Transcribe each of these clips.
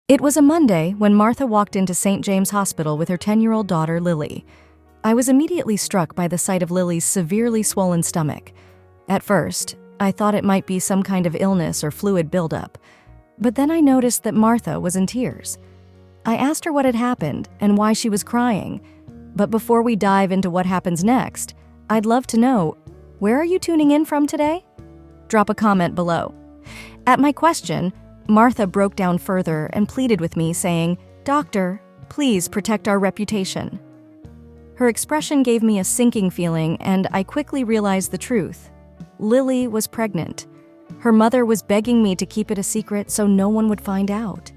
It was a Monday when Martha walked into St. James Hospital with her 10-year-old daughter, Lily. I was immediately struck by the sight of Lily's severely swollen stomach. At first, I thought it might be some kind of illness or fluid buildup, but then I noticed that Martha was in tears. I asked her what had happened and why she was crying, but before we dive into what happens next, I'd love to know, where are you tuning in from today? Drop a comment below. At my question, Martha broke down further and pleaded with me, saying, "Doctor, please protect our reputation." Her expression gave me a sinking feeling, and I quickly realized the truth. Lily was pregnant. Her mother was begging me to keep it a secret so no one would find out.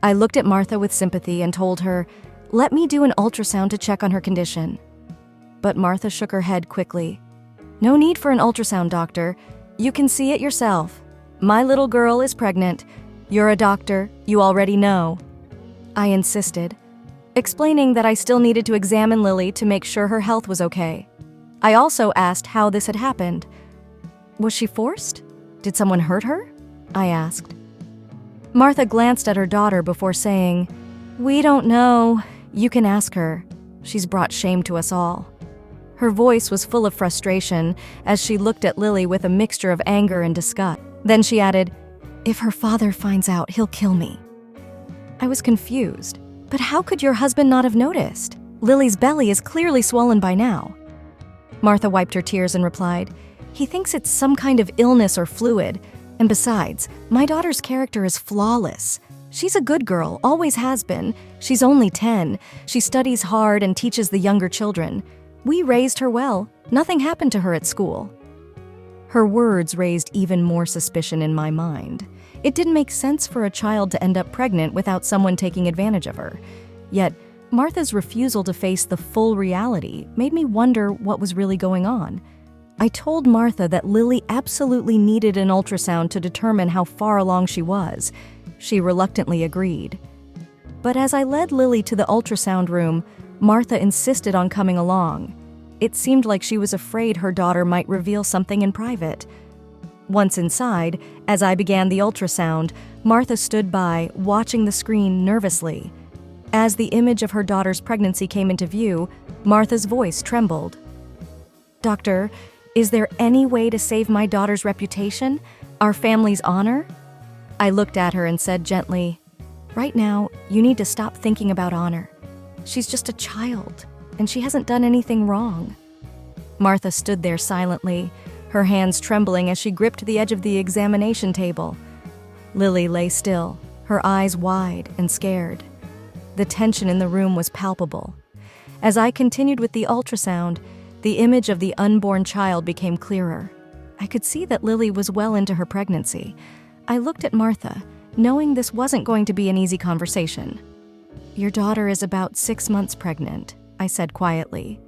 I looked at Martha with sympathy and told her, "Let me do an ultrasound to check on her condition." But Martha shook her head quickly. "No need for an ultrasound, doctor. You can see it yourself. My little girl is pregnant. You're a doctor. You already know." I insisted, explaining that I still needed to examine Lily to make sure her health was okay. I also asked how this had happened. "Was she forced? Did someone hurt her?" I asked. Martha glanced at her daughter before saying, "We don't know. You can ask her. She's brought shame to us all." Her voice was full of frustration as she looked at Lily with a mixture of anger and disgust. Then she added, "If her father finds out, he'll kill me." I was confused. But how could your husband not have noticed? Lily's belly is clearly swollen by now. Martha wiped her tears and replied, "He thinks it's some kind of illness or fluid. And besides, my daughter's character is flawless. She's a good girl, always has been. She's only 10. She studies hard and teaches the younger children. We raised her well. Nothing happened to her at school." Her words raised even more suspicion in my mind. It didn't make sense for a child to end up pregnant without someone taking advantage of her. Yet, Martha's refusal to face the full reality made me wonder what was really going on. I told Martha that Lily absolutely needed an ultrasound to determine how far along she was. She reluctantly agreed. But as I led Lily to the ultrasound room, Martha insisted on coming along. It seemed like she was afraid her daughter might reveal something in private. Once inside, as I began the ultrasound, Martha stood by, watching the screen nervously. As the image of her daughter's pregnancy came into view, Martha's voice trembled. "Doctor, is there any way to save my daughter's reputation, our family's honor?" I looked at her and said gently, "Right now, you need to stop thinking about honor. She's just a child, and she hasn't done anything wrong." Martha stood there silently, her hands trembling as she gripped the edge of the examination table. Lily lay still, her eyes wide and scared. The tension in the room was palpable. As I continued with the ultrasound, the image of the unborn child became clearer. I could see that Lily was well into her pregnancy. I looked at Martha, knowing this wasn't going to be an easy conversation. "Your daughter is about 6 months pregnant," I said quietly.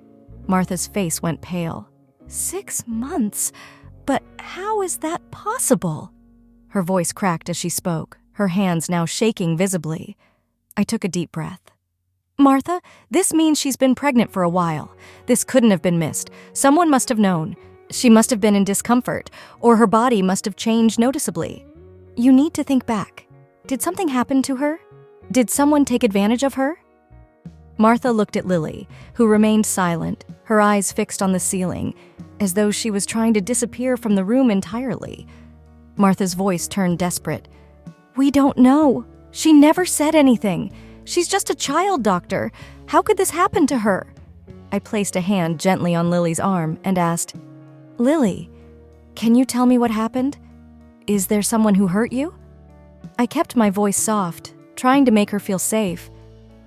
Martha's face went pale. 6 months? But how is that possible? Her voice cracked as she spoke, her hands now shaking visibly. I took a deep breath. "Martha, this means she's been pregnant for a while. This couldn't have been missed. Someone must have known. She must have been in discomfort, or her body must have changed noticeably. You need to think back. Did something happen to her? Did someone take advantage of her?" Martha looked at Lily, who remained silent, her eyes fixed on the ceiling, as though she was trying to disappear from the room entirely. Martha's voice turned desperate. "We don't know. She never said anything. She's just a child, doctor. How could this happen to her?" I placed a hand gently on Lily's arm and asked, "Lily, can you tell me what happened? Is there someone who hurt you?" I kept my voice soft, trying to make her feel safe.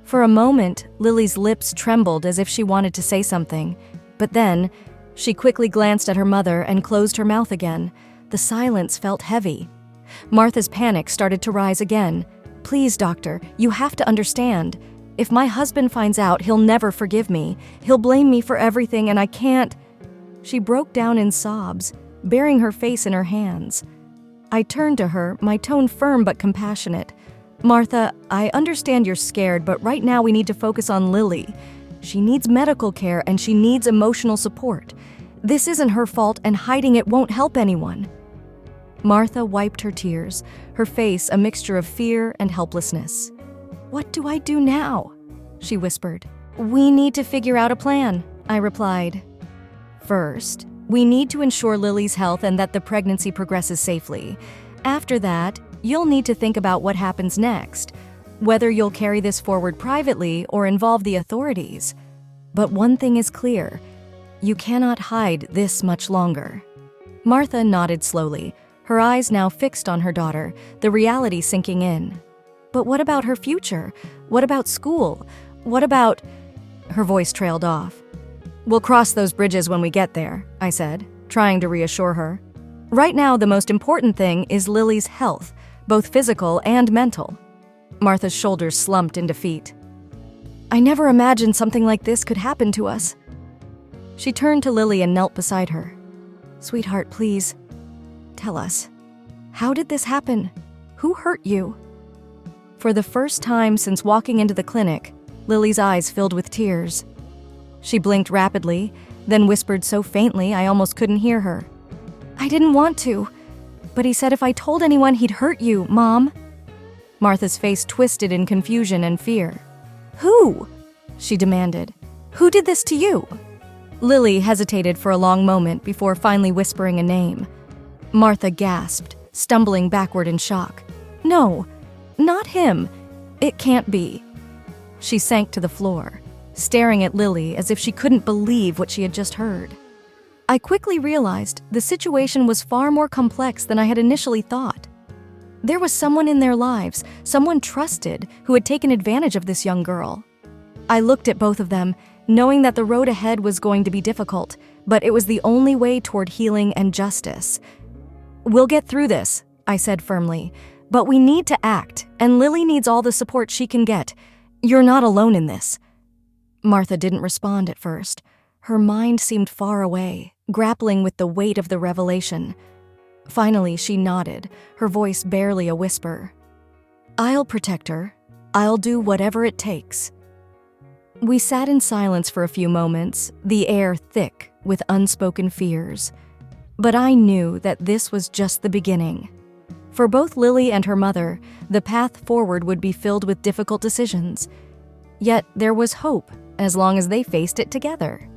For a moment, Lily's lips trembled as if she wanted to say something, but then she quickly glanced at her mother and closed her mouth again. The silence felt heavy. Martha's panic started to rise again. "Please, doctor, you have to understand. If my husband finds out, he'll never forgive me. He'll blame me for everything, and I can't." She broke down in sobs, burying her face in her hands. I turned to her, my tone firm but compassionate. "Martha, I understand you're scared, but right now we need to focus on Lily. She needs medical care and she needs emotional support. This isn't her fault, and hiding it won't help anyone." Martha wiped her tears, her face a mixture of fear and helplessness. "What do I do now?" she whispered. "We need to figure out a plan," I replied. "First, we need to ensure Lily's health and that the pregnancy progresses safely. After that, you'll need to think about what happens next, whether you'll carry this forward privately or involve the authorities. But one thing is clear, you cannot hide this much longer." Martha nodded slowly, her eyes now fixed on her daughter, the reality sinking in. "But what about her future? What about school? What about—" Her voice trailed off. "We'll cross those bridges when we get there," I said, trying to reassure her. "Right now, the most important thing is Lily's health, both physical and mental." Martha's shoulders slumped in defeat. "I never imagined something like this could happen to us." She turned to Lily and knelt beside her. "Sweetheart, please, tell us. How did this happen? Who hurt you?" For the first time since walking into the clinic, Lily's eyes filled with tears. She blinked rapidly, then whispered so faintly I almost couldn't hear her. "I didn't want to, but he said if I told anyone he'd hurt you, Mom." Martha's face twisted in confusion and fear. "Who?" she demanded. "Who did this to you?" Lily hesitated for a long moment before finally whispering a name. Martha gasped, stumbling backward in shock. "No, not him. It can't be." She sank to the floor, staring at Lily as if she couldn't believe what she had just heard. I quickly realized the situation was far more complex than I had initially thought. There was someone in their lives, someone trusted, who had taken advantage of this young girl. I looked at both of them, knowing that the road ahead was going to be difficult, but it was the only way toward healing and justice. "We'll get through this," I said firmly, "but we need to act, and Lily needs all the support she can get. You're not alone in this." Martha didn't respond at first. Her mind seemed far away, grappling with the weight of the revelation. Finally, she nodded, her voice barely a whisper. "I'll protect her. I'll do whatever it takes." We sat in silence for a few moments, the air thick with unspoken fears. But I knew that this was just the beginning. For both Lily and her mother, the path forward would be filled with difficult decisions. Yet there was hope, as long as they faced it together.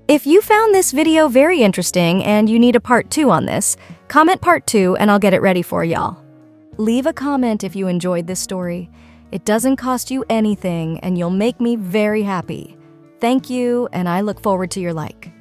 If you found this video very interesting and you need a part 2 on this, comment part 2 and I'll get it ready for y'all. Leave a comment if you enjoyed this story. It doesn't cost you anything and you'll make me very happy. Thank you, and I look forward to your like.